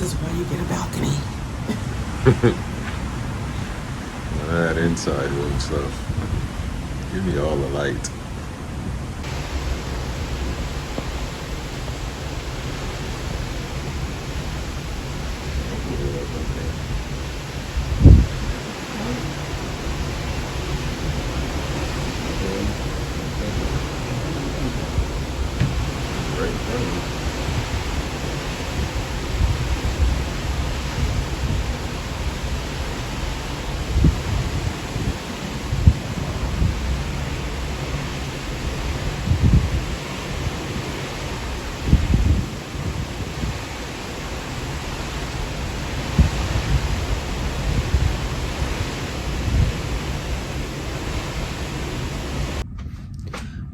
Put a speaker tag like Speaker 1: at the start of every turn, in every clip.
Speaker 1: is why you get a balcony.
Speaker 2: That inside room stuff. Give me all the light.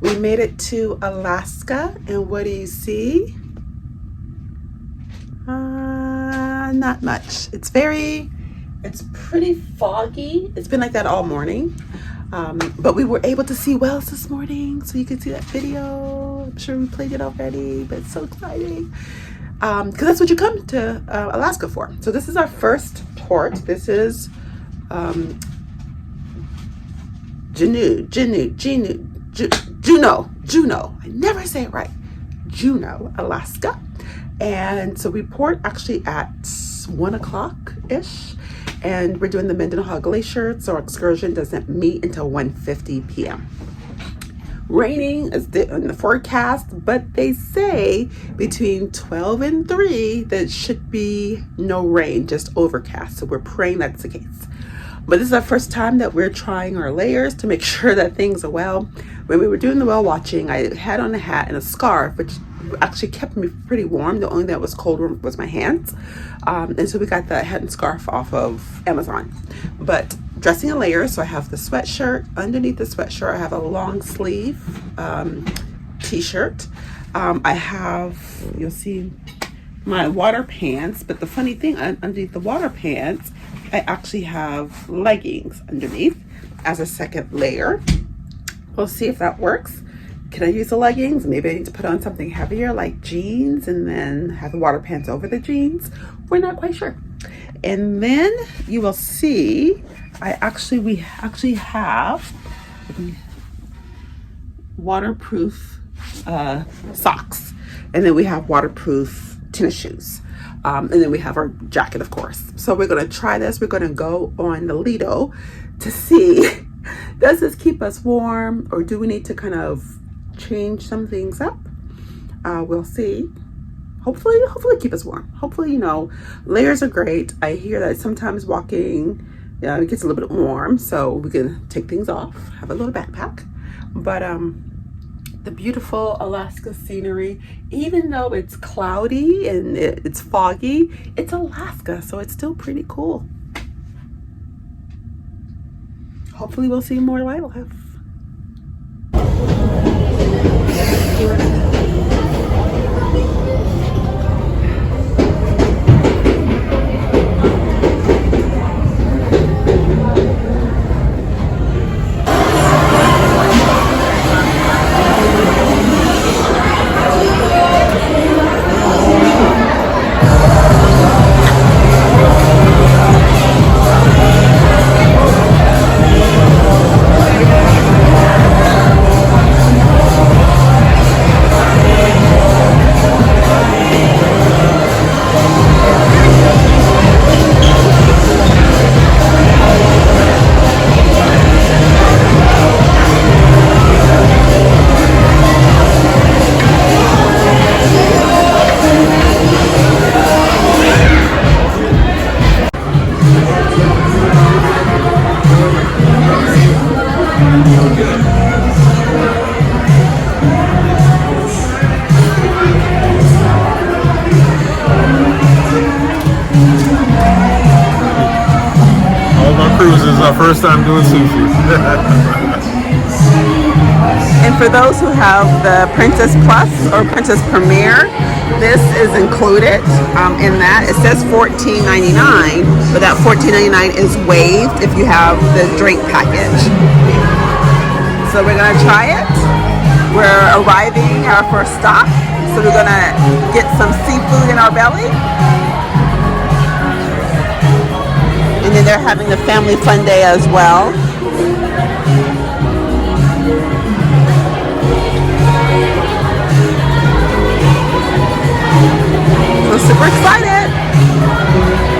Speaker 1: We made it to Alaska, and what do you see? Not much. It's pretty foggy. It's been like that all morning. But we were able to see whales this morning, so you can see that video. I'm sure we played it already, but it's so exciting. Because that's what you come to Alaska for. So this is our first port. This is Juneau. I never say it right. Juneau, Alaska. And so we port actually at 1 o'clock-ish. And we're doing the Mendenhall Glacier, so our excursion doesn't meet until 1:50 p.m. Raining is in the forecast, but they say between 12 and 3 that should be no rain, just overcast. So we're praying that's the case. But this is our first time that we're trying our layers to make sure that things are well. When we were doing the whale watching, I had on a hat and a scarf, which actually kept me pretty warm. The only thing that was cold was my hands. And so we got the hat and scarf off of Amazon. But dressing in layers, so I have the sweatshirt. Underneath the sweatshirt, I have a long sleeve t-shirt. I have, you'll see my water pants, but the funny thing, underneath the water pants, I actually have leggings underneath as a second layer. We'll see if that works. Can I use the leggings? Maybe I need to put on something heavier like jeans and then have the water pants over the jeans. We're not quite sure. And then you will see, we actually have waterproof socks. And then we have waterproof tennis shoes. And then we have our jacket, of course. So we're going to try this. We're going to go on the Lido to see, does this keep us warm, or do we need to kind of change some things up? We'll see. Hopefully keep us warm. Hopefully, layers are great. I hear that sometimes walking, it gets a little bit warm, so we can take things off, have a little backpack. But the beautiful Alaska scenery, even though it's cloudy and it's foggy, it's Alaska, so it's still pretty cool. Hopefully we'll see more wildlife.
Speaker 2: First time doing sushi.
Speaker 1: And for those who have the Princess Plus or Princess Premier, this is included in that. It says $14.99, but that $14.99 is waived if you have the drink package. So we're gonna try it. We're arriving at our first stop, so we're gonna get some seafood in our belly. And then they're having the family fun day as well. So super excited.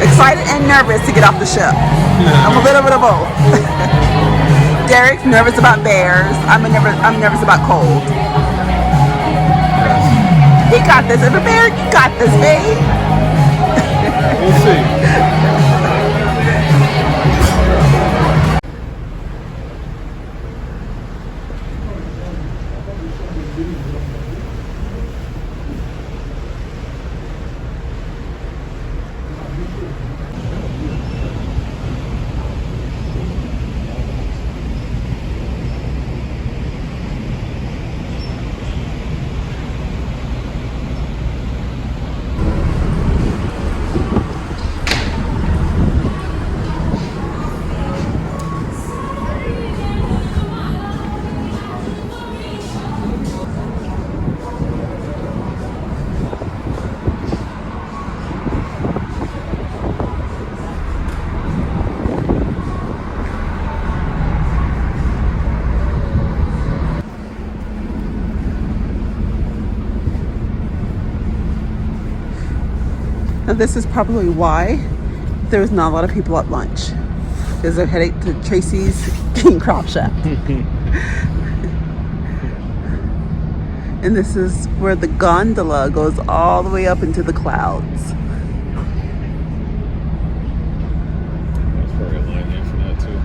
Speaker 1: Excited and nervous to get off the ship. I'm a little bit of both. Derek's nervous about bears. I'm nervous about cold. He got this. If a bear, you got this, babe.
Speaker 2: We'll see.
Speaker 1: And this is probably why there was not a lot of people at lunch. Because they're heading to Tracy's King Crop Shack. And this is where the gondola goes all the way up into the clouds.
Speaker 2: That's probably a line here for that too.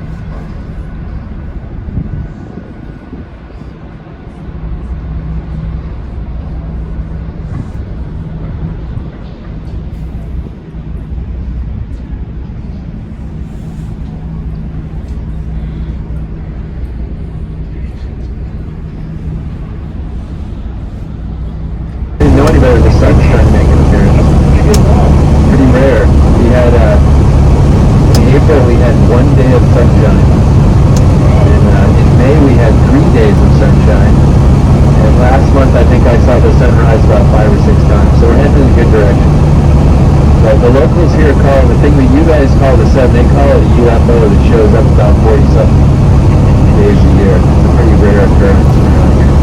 Speaker 3: Didn't know anybody with the sunshine making an appearance. Pretty rare. We had, in April we had 1 day of sunshine. In May we had 3 days of sunshine. And last month I think I saw the sunrise about 5 or 6 times. So we're heading in a good direction. But the locals here call the thing that you guys call the sun, they call it a UFO that shows up about 40-something days a year. It's a pretty rare occurrence around here.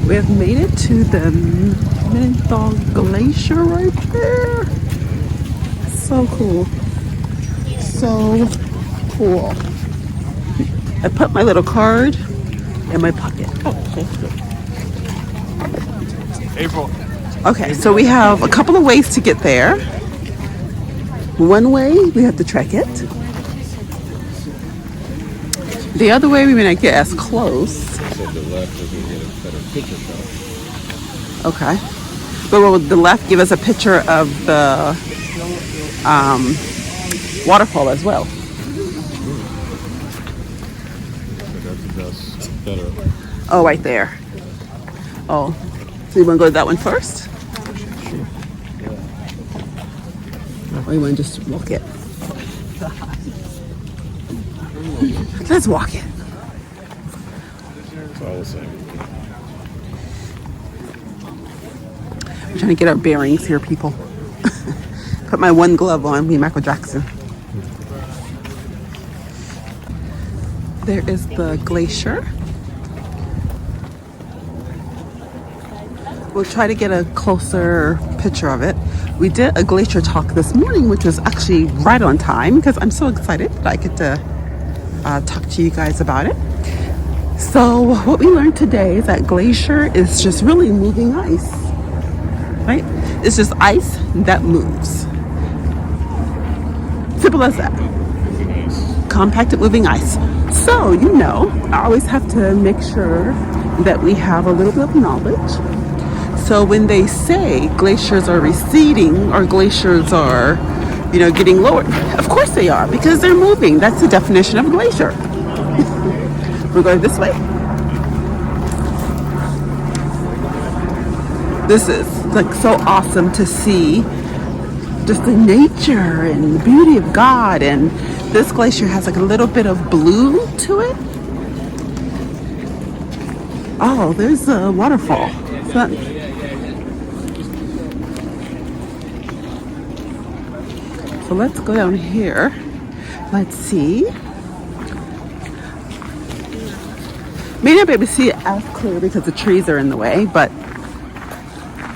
Speaker 1: We have made it to the Mendenhall Glacier right there. So cool. So cool. I put my little card in my pocket.
Speaker 2: April.
Speaker 1: Okay, so we have a couple of ways to get there. One way, we have to trek it. The other way, we may not get as close.
Speaker 2: Said the left is gonna get a better picture shot.
Speaker 1: Okay. But will the left give us a picture of the waterfall as well?
Speaker 2: That's better.
Speaker 1: Oh, right there. Oh, so you want to go to that one first? Or you want to just walk it? Let's walk it.
Speaker 2: It's all the same.
Speaker 1: I'm trying to get our bearings here, people. Put my one glove on, me Michael Jackson. There is the glacier. We'll try to get a closer picture of it. We did a glacier talk this morning, which was actually right on time because I'm so excited that I get to talk to you guys about it. So what we learned today is that glacier is just really moving ice, right? It's just ice that moves. Simple as that. Compacted moving ice. So, you know, I always have to make sure that we have a little bit of knowledge. So when they say glaciers are receding or glaciers are, you know, getting lower, of course they are because they're moving. That's the definition of a glacier. We're going this way. This is like so awesome to see just the nature and the beauty of God. And this glacier has like a little bit of blue to it. Oh, there's a waterfall. So let's go down here. Let's see. May not be able to see it as clear because the trees are in the way, but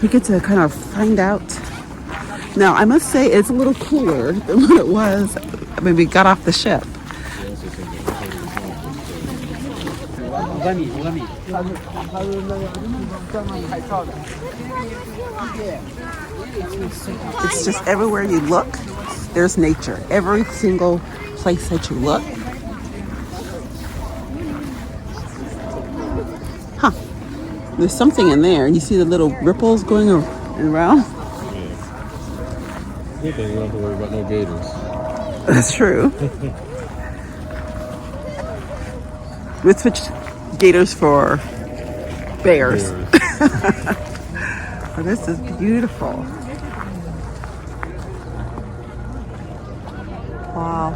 Speaker 1: we get to kind of find out. Now, I must say it's a little cooler than what it was when we got off the ship. It's just everywhere you look, there's nature. Every single place that you look. Huh. There's something in there. You see the little ripples going around?
Speaker 2: You don't have to worry about no gators.
Speaker 1: That's true. We switched gators for bears. Oh, this is beautiful. Wow.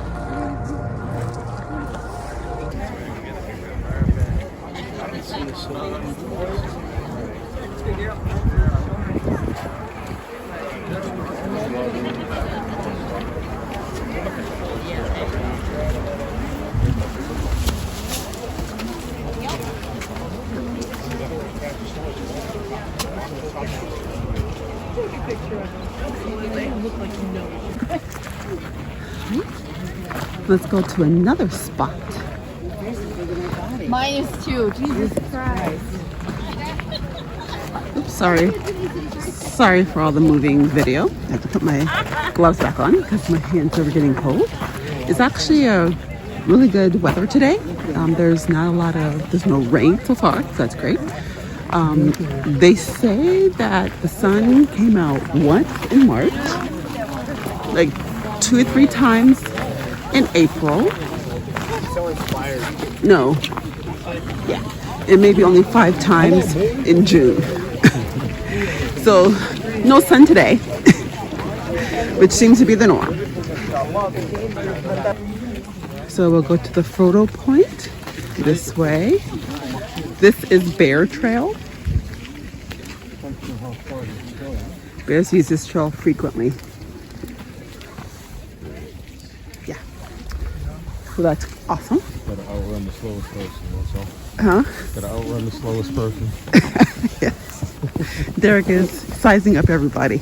Speaker 1: Let's go to another spot.
Speaker 4: Mine is too. Jesus Christ.
Speaker 1: Oops, sorry. Sorry for all the moving video. I have to put my gloves back on because my hands are getting cold. It's actually a really good weather today. There's no rain so far, so that's great. They say that the sun came out once in March, like 2 or 3 times in April. No. Yeah. And maybe only 5 times in June. So no sun today, which seems to be the norm. So we'll go to the photo point this way. This is Bear Trail. Bears use this trail frequently. Yeah. So that's awesome.
Speaker 2: Gotta outrun the slowest person, that's all.
Speaker 1: Huh?
Speaker 2: Gotta outrun the slowest person.
Speaker 1: Yes. Derek is sizing up everybody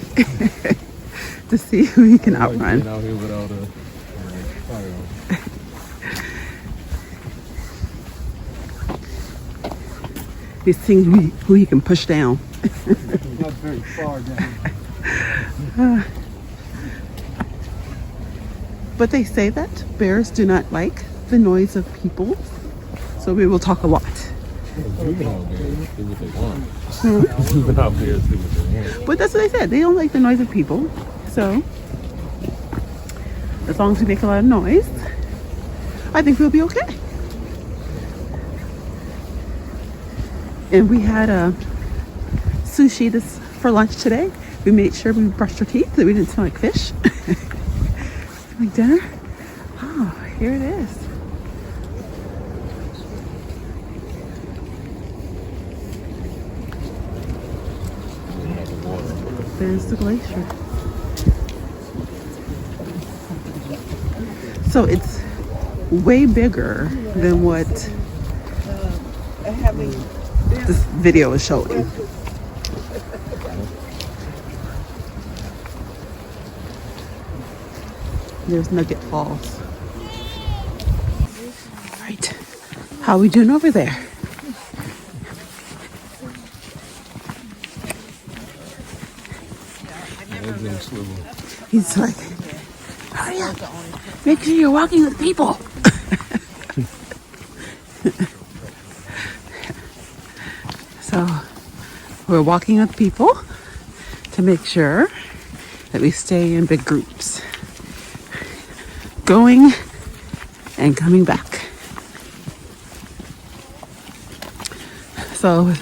Speaker 1: to see who he can outrun.
Speaker 2: Out here without a firearm.
Speaker 1: He's seeing who he can push down.
Speaker 3: Not very far down.
Speaker 1: But they say that bears do not like the noise of people, so we will talk a lot.
Speaker 2: You've been out there, do what they want. You've been out there, do what they want.
Speaker 1: But that's what they said. They don't like the noise of people. So as long as we make a lot of noise, I think we'll be okay. And we had sushi for lunch today. We made sure we brushed our teeth so we didn't smell like fish. Like dinner. Oh, here it is. There's the glacier. So it's way bigger than what this video is showing. There's Nugget Falls. All right, how we doing over there? He's like, hurry up, make sure you're walking with people. So we're walking with people to make sure that we stay in big groups, going and coming back. So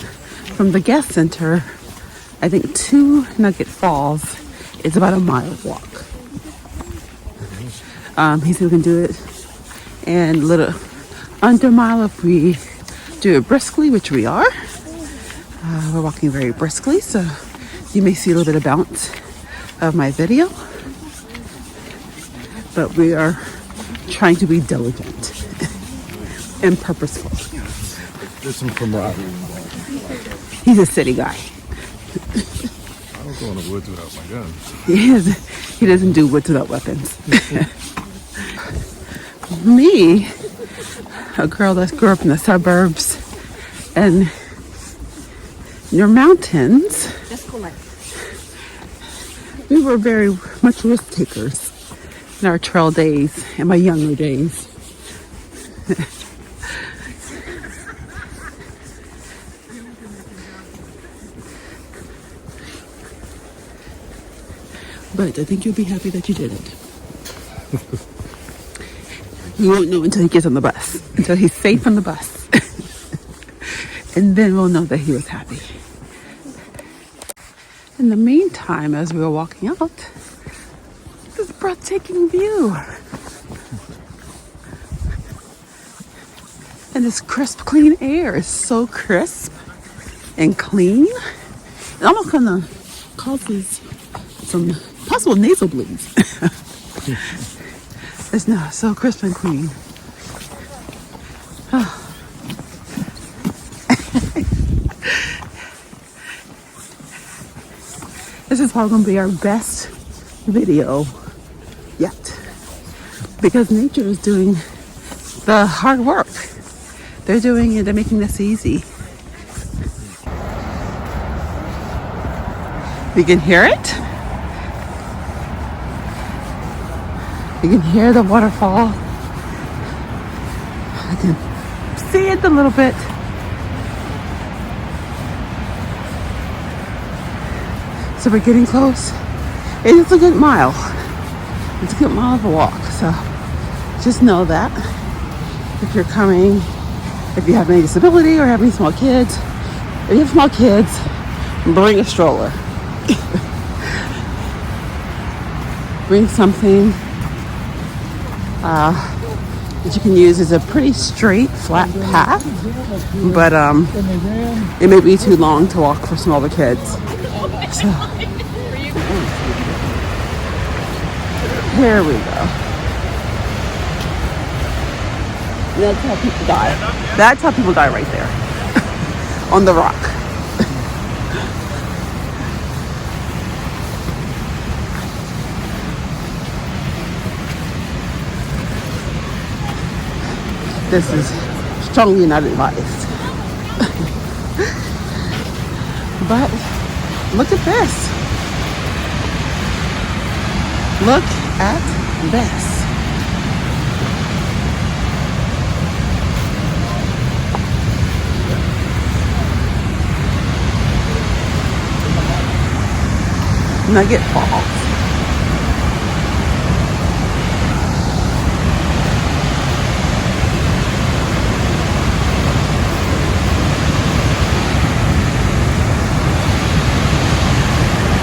Speaker 1: from the guest center, I think to Nugget Falls is about a mile walk. He said we can do it in a little under a mile if we do it briskly, which we are. We're walking very briskly, so you may see a little bit of bounce of my video. But we are trying to be diligent and purposeful.
Speaker 2: There's some camaraderie.
Speaker 1: He's a city guy.
Speaker 2: I don't go in the woods without my gun.
Speaker 1: He doesn't do woods without weapons. Me, a girl that grew up in the suburbs and near mountains, we were very much risk takers in our trail days, in my younger days. But I think you'll be happy that you did it. You won't know until he gets on the bus, until he's safe on the bus. And then we'll know that he was happy. In the meantime, as we were walking out, this breathtaking view. And this crisp, clean air is so crisp and clean. It almost kind of causes some possible nasal bleeds. It's now so crisp and clean. Oh. This is probably going to be our best video yet, because nature is doing the hard work. They're doing it, they're making this easy. You can hear it. You can hear the waterfall. I can see it a little bit. So we're getting close. It's a good mile. It's a good mile of a walk. So just know that if you're coming, if you have any disability or have any small kids, if you have small kids, bring a stroller. Bring something that you can use. Is a pretty straight, flat path, but it may be too long to walk for smaller kids. So here we go. That's how people die. That's how people die right there on the rock. This is strongly not advised. But look at this. Look at this. Nugget Falls.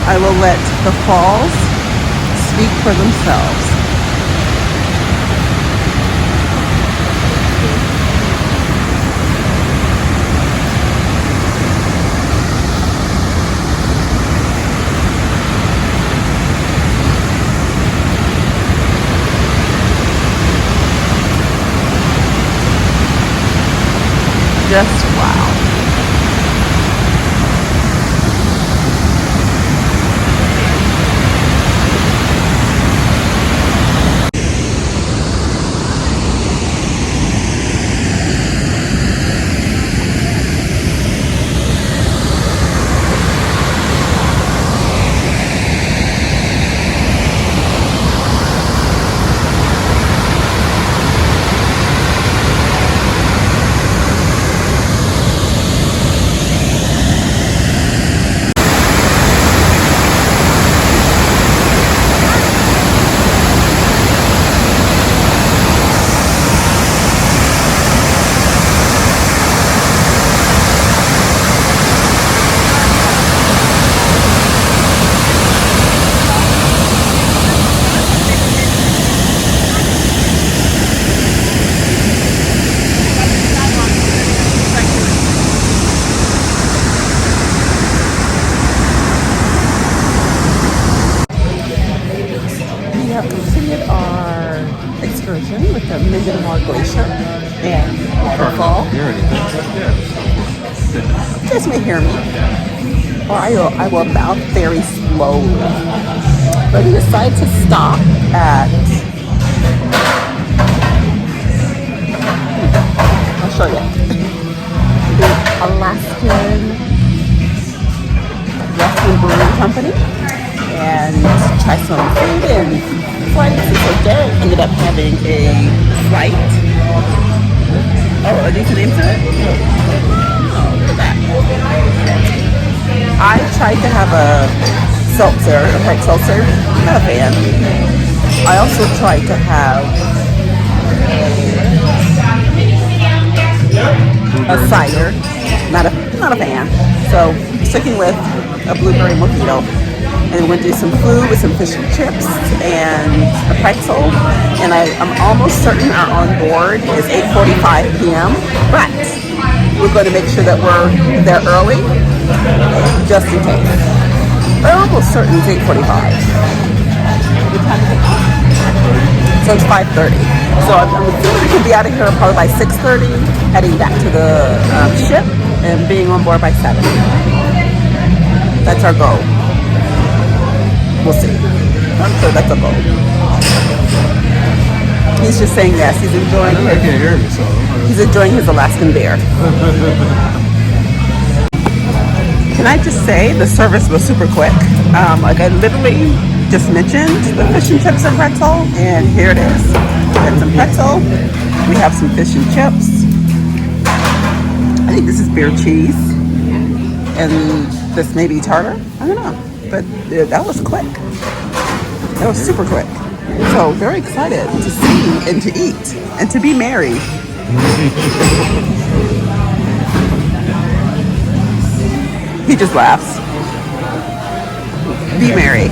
Speaker 1: I will let the falls speak for themselves. hear me, or I will mouth very slowly. But we decided to stop at, I'll show you, the Alaskan Brewing Company, and try some food and flights. And so Derek ended up having a flight. Oh, are these the names of it? Oh, look at that. I tried to have a seltzer, a hard seltzer. I'm not a fan. I also tried to have a cider. Not a fan. So sticking with a blueberry mojito. And we're going to do some food with some fish and chips and a pretzel. And I'm almost certain our on board is 8:45 p.m. But we're going to make sure that we're there early, just in case. We're almost certain it's 8:45. What time is it? So it's 5:30. So I'm assuming we can be out of here probably by 6:30, heading back to the ship and being on board by 7. That's our goal. We'll see. I'm sure that's a goal. He's just saying yes. He's enjoying
Speaker 2: I can't hear me, so
Speaker 1: he's enjoying his Alaskan beer. Can I just say the service was super quick? Like I literally just mentioned the fish and chips and pretzel, and here it is. We have some pretzel. We have some fish and chips. I think this is beer cheese, and this may be tartar. I don't know. But that was quick. That was super quick. So very excited to see and to eat and to be married. He just laughs. Be merry.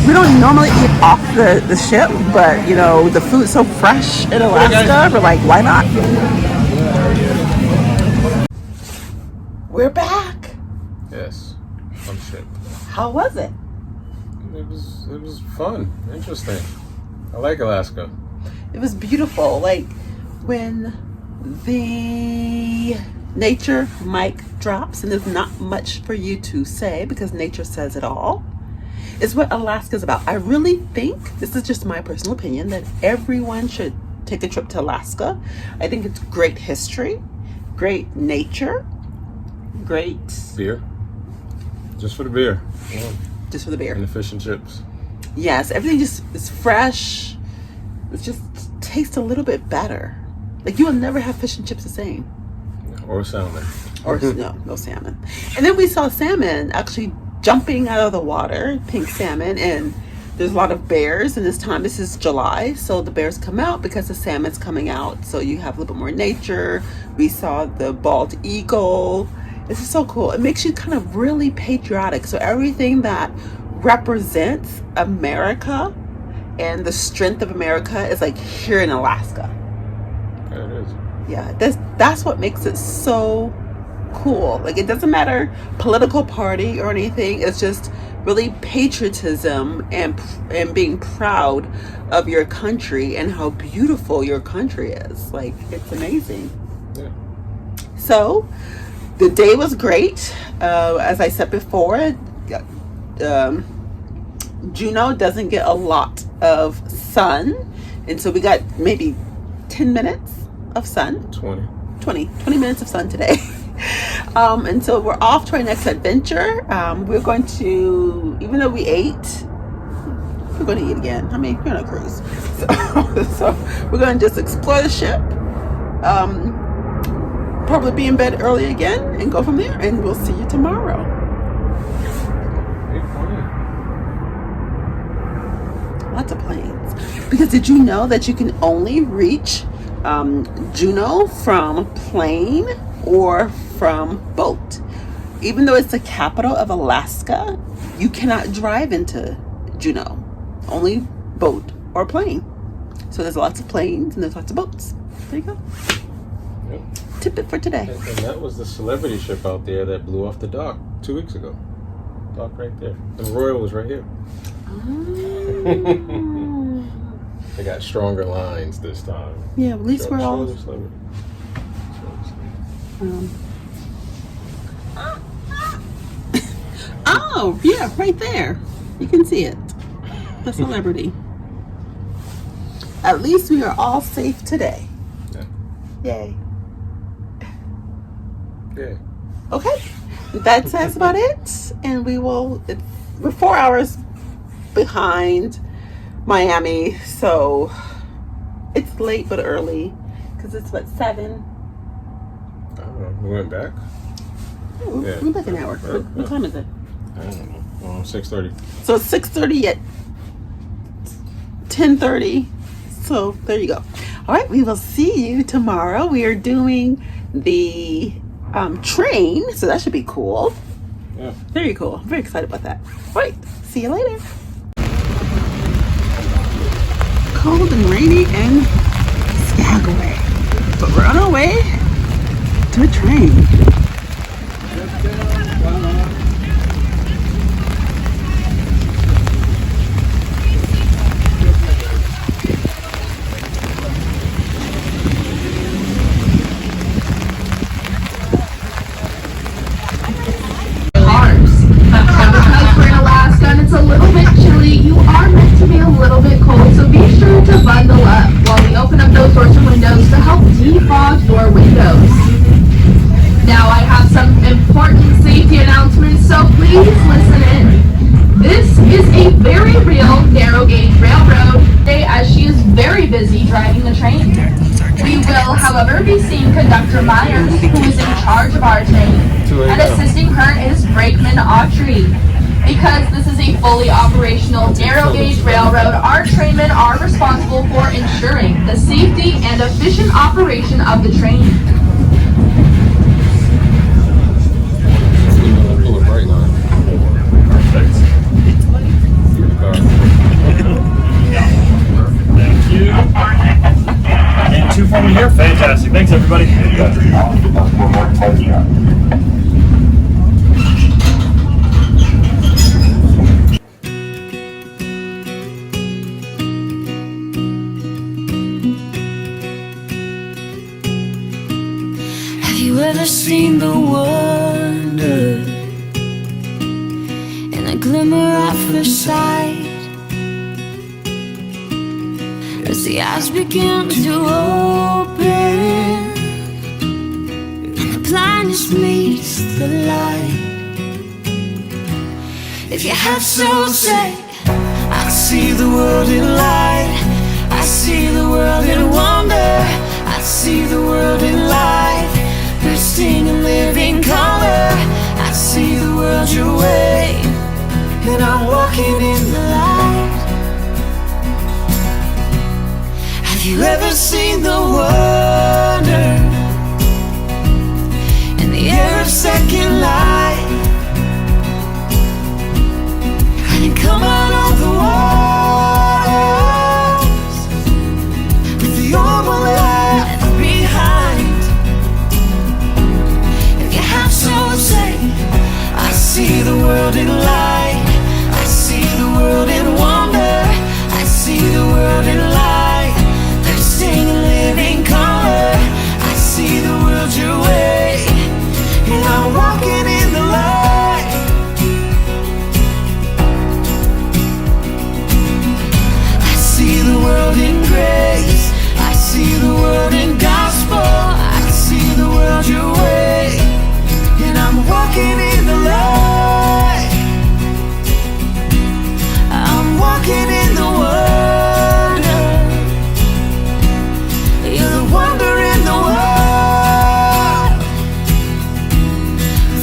Speaker 1: We don't normally eat off the ship, but you know, the food's so fresh in Alaska, we're like, why not? We're back.
Speaker 2: yes. I'm shit.
Speaker 1: How was it?
Speaker 2: It was fun, interesting. I like Alaska.
Speaker 1: It was beautiful. Like when the nature mic drops and there's not much for you to say because nature says it all, is what Alaska's about. I really think, this is just my personal opinion, that everyone should take a trip to Alaska. I think it's great history, great nature, great
Speaker 2: Beer? Just for the beer. Yeah.
Speaker 1: just for the beer.
Speaker 2: And the fish and chips.
Speaker 1: Yes, everything just is fresh. It just tastes a little bit better. Like you will never have fish and chips the same.
Speaker 2: Or salmon.
Speaker 1: Or no salmon. And then we saw salmon actually jumping out of the water, pink salmon, and there's a lot of bears. And this is July, so the bears come out because the salmon's coming out. So you have a little bit more nature. We saw the bald eagle. This is so cool. It makes you kind of really patriotic. So everything that represents America and the strength of America is like here in Alaska.
Speaker 2: Yeah, it is.
Speaker 1: Yeah, that's what makes it so cool. Like it doesn't matter political party or anything. It's just really patriotism and being proud of your country and how beautiful your country is. Like it's amazing.
Speaker 2: Yeah.
Speaker 1: So the day was great. As I said before, Juneau doesn't get a lot of sun, and so we got maybe 10 minutes of sun. 20 minutes of sun today. And so we're off to our next adventure. We're going to, even though we ate, we're going to eat again. I mean, we're on a cruise. So we're going to just explore the ship. Probably be in bed early again and go from there. And we'll see you tomorrow. Lots of planes. Because did you know that you can only reach Juneau from plane or from boat? Even though it's the capital of Alaska, you cannot drive into Juneau. Only boat or plane. So there's lots of planes and there's lots of boats. There you go.
Speaker 2: Yep.
Speaker 1: Tip for today.
Speaker 2: And that was the celebrity ship out there that blew off the dock 2 weeks ago. Dock right there. The Royal was right here.
Speaker 1: Oh.
Speaker 2: They got stronger lines this time.
Speaker 1: Yeah, at least we're all Oh, yeah, right there. You can see it. The celebrity. At least we are all safe today.
Speaker 2: Yeah.
Speaker 1: Yay.
Speaker 2: Yeah.
Speaker 1: Okay. That's about it. And we're 4 hours behind Miami. So it's late but early. Because it's what, 7?
Speaker 2: I don't know. We went back?
Speaker 1: We're like an hour. What time is it?
Speaker 2: I don't know. 6:30.
Speaker 1: So it's 6:30 yet 10:30. So there you go. All right, we will see you tomorrow. We are doing the train, so that should be cool.
Speaker 2: Yeah.
Speaker 1: Very cool. I'm very excited about that. All right, see you later. Cold and rainy in Skagway, but we're on our way to a train.
Speaker 5: Because we're in Alaska and it's a little bit chilly, you are meant to be a little bit cold, so be sure to bundle up while we open up those doors and windows to help defog your windows. Now I have some important safety announcements, so please listen in. This is a very real narrow gauge railroad day, as she is very busy driving the train. We will, however, be seeing Conductor Myers, who is in charge of our train, and assisting her is Brakeman Autry. Because this is a fully operational narrow gauge railroad, our trainmen are responsible for ensuring the safety and efficient operation of the train.
Speaker 2: Pull a brake line.
Speaker 6: Perfect. Thank you. And 2 for me here. Fantastic. Thanks, everybody.
Speaker 7: Have you ever seen the wonder in a glimmer at first sight? As the eyes begin to open and the blindness meets the light. If you have so say, I see the world in light. I see the world in wonder. I see the world in light, bursting in living color. I see the world your way, and I'm walking in the light. Have you ever seen the wonder in the air of second light? And you come out of the walls with the old one left behind. If you have so say, I see the world in light. I see the world in wonder. I see the world in light, bursting in living color. I see the world your way, and I'm walking in the light. I see the world in grace. I see the world in gospel. I see the world your way, and I'm walking in the light. I'm walking in the wonder. You're the wonder in the world,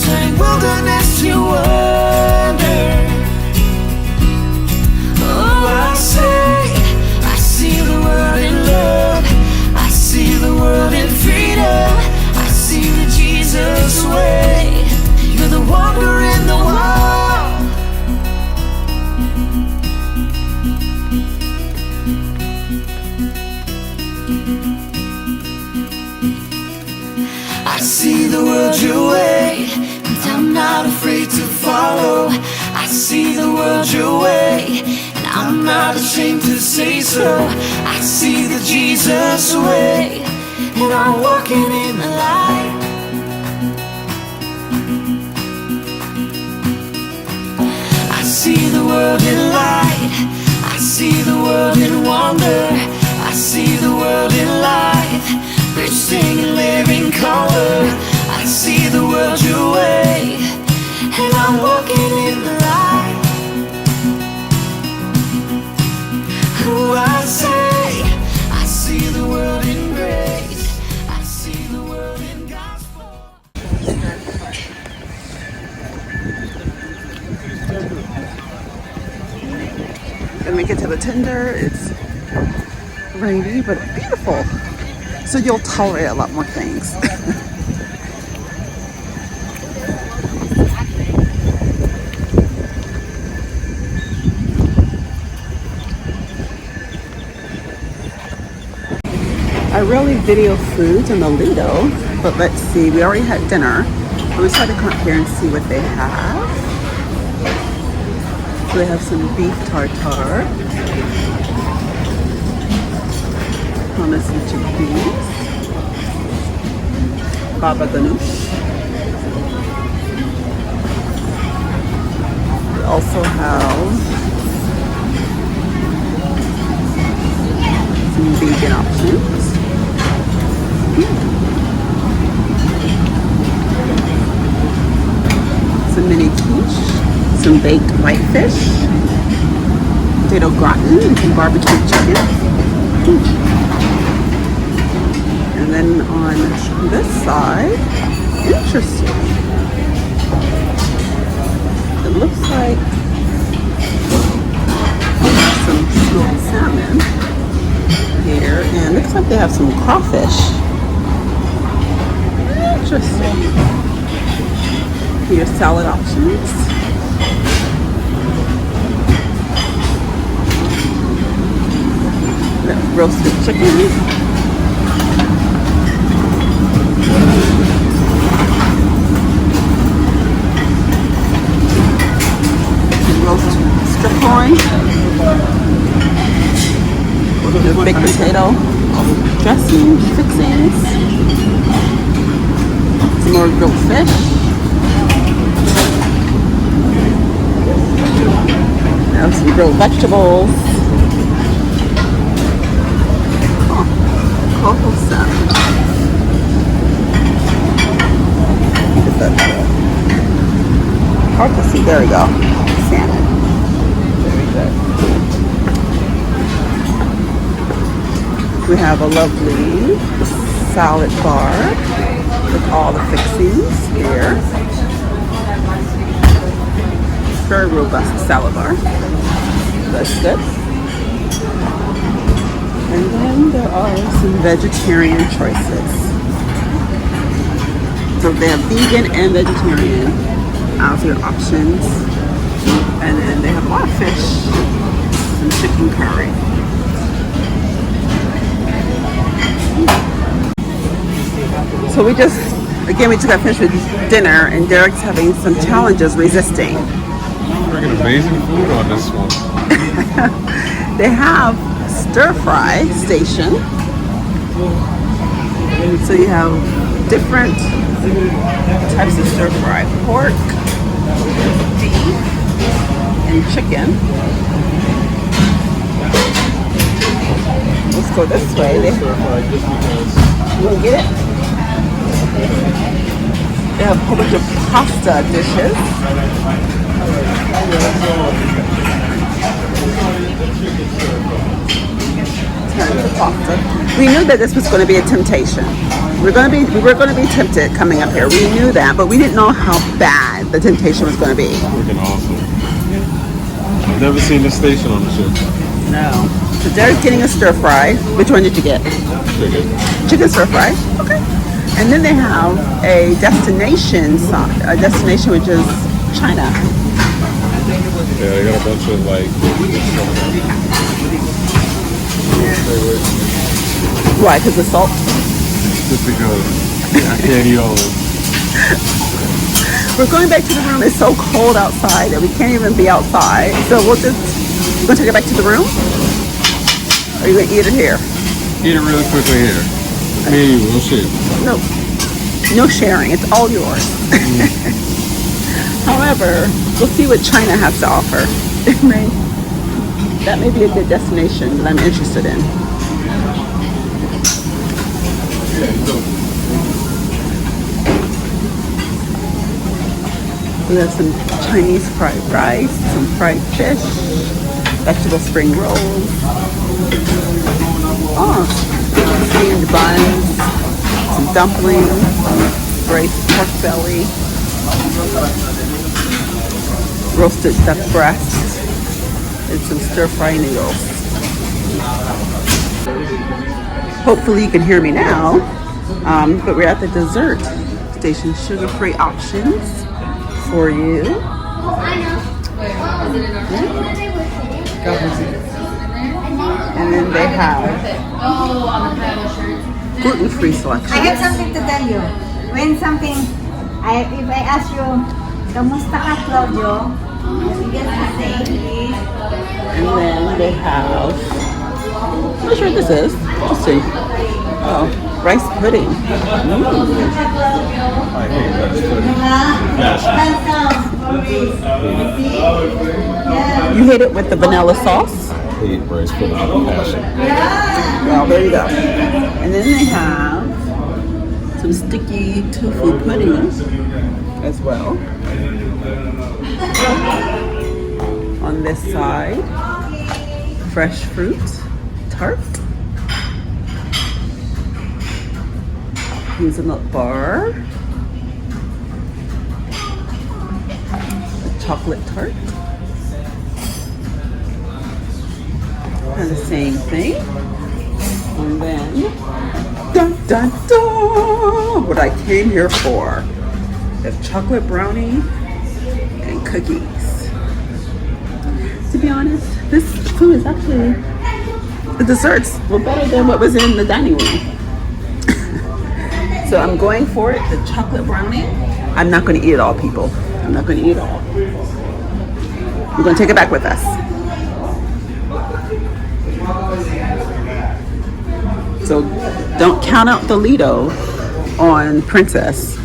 Speaker 7: turning wilderness to wonder. Oh, I see the world in love. I see the world in freedom. I see the Jesus way. You're the wonder in the world. I see the world your way, and I'm not afraid to follow. I see the world your way, and I'm not ashamed to say so. I see the Jesus way, and I'm walking in the light. world in light. I see the world in wonder. I see the world in light. Birds singing, living color. I see the world your way, and I'm walking in the light. Oh, I see the world in grace. I see the world in gospel.
Speaker 1: Then we get to the tender. It's rainy but beautiful, so you'll tolerate a lot more things. I rarely video foods in the Lido, but let's see. We already had dinner. We decided to come here and see what they have. So they have some beef tartare, hummus and chickpeas, baba ganoush. We also have some vegan options. Some mini quiche, some baked whitefish, potato gratin, and some barbecue chicken. And then on this side, interesting. It looks like some smoked salmon here, and it looks like they have some crawfish. Interesting. Here's salad options. Roasted chicken. Roast strip loin. Baked potato. Dressing, fixings. Some more grilled fish. Now some grilled vegetables. Coho salmon. Hard to see. There we go. Salmon. Very good. We have a lovely salad bar with all the fixings here. Very robust salad bar. That's good. And then there are some vegetarian choices. So they have vegan and vegetarian as your options. And then they have a lot of fish, some chicken curry. So we took our fish with dinner, and Derek's having some challenges resisting.
Speaker 2: Freaking amazing food on this one.
Speaker 1: They have stir-fry station. So you have different types of stir-fry. Pork, beef, and chicken. Let's go this way. You want to get it? They have a whole bunch of pasta dishes. Pasta. We knew that this was going to be a temptation. We were going to be tempted coming up here. We knew that, but we didn't know how bad the temptation was going to be.
Speaker 2: Freaking awesome. I've never seen this station on the ship.
Speaker 1: No. So Derek's getting a stir fry. Which one did you get?
Speaker 2: Chicken.
Speaker 1: Chicken stir fry. Okay. And then they have a destination which is China.
Speaker 2: Yeah, they got a bunch of like.
Speaker 1: Why? Because of salt?
Speaker 2: Just because I can't eat all of it.
Speaker 1: We're going back to the room. It's so cold outside that we can't even be outside. So we're going to take it back to the room? Or are you going to eat it here?
Speaker 2: Eat it really quickly here. Me and you, we'll share.
Speaker 1: No sharing. It's all yours. However, we'll see what China has to offer. That may be a good destination that I'm interested in. We have some Chinese fried rice, some fried fish, vegetable spring rolls, steamed buns, some dumplings, braised pork belly, roasted duck breast, and some stir-fry noodles. Hopefully you can hear me now, but we're at the dessert station. Sugar-free options for you. And then they have gluten-free selection.
Speaker 8: I have something to tell you. When something, if I ask you, kamusta ka, Claudio? You get to say is.
Speaker 1: And then they have, I'm not sure what this is. Let's see. Oh, rice pudding. You hate it with the vanilla sauce?
Speaker 2: I hate rice pudding with a passion.
Speaker 1: Well, there you go. And then they have some sticky tofu pudding as well. On this side, fresh fruit tart, hazelnut bar, a chocolate tart, and the same thing. And then, dun dun dun, what I came here for, the chocolate brownie and cookies. To be honest, this food is actually, the desserts were better than what was in the dining room. So I'm going for it, the chocolate brownie. I'm not going to eat it all, people. I'm not going to eat it all. We're going to take it back with us. So don't count out the Lido on Princess.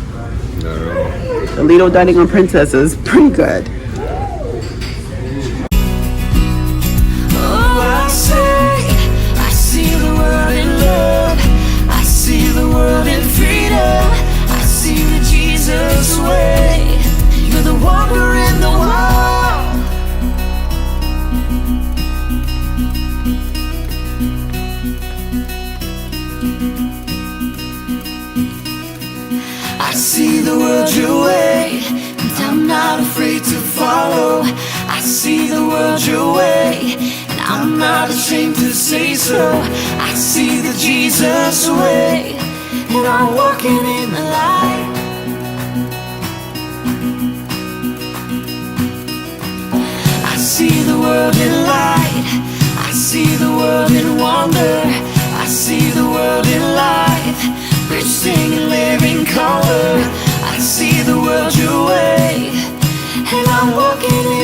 Speaker 2: No.
Speaker 1: The Lido dining on Princess is pretty good.
Speaker 7: I see the world your way, and I'm not afraid to follow. I see the world your way, and I'm not ashamed to say so. I see the Jesus way, and I'm walking in the light. I see the world in light, I see the world in wonder, I see the world in life. Rich singing, living color. I see the world your way, and I'm walking in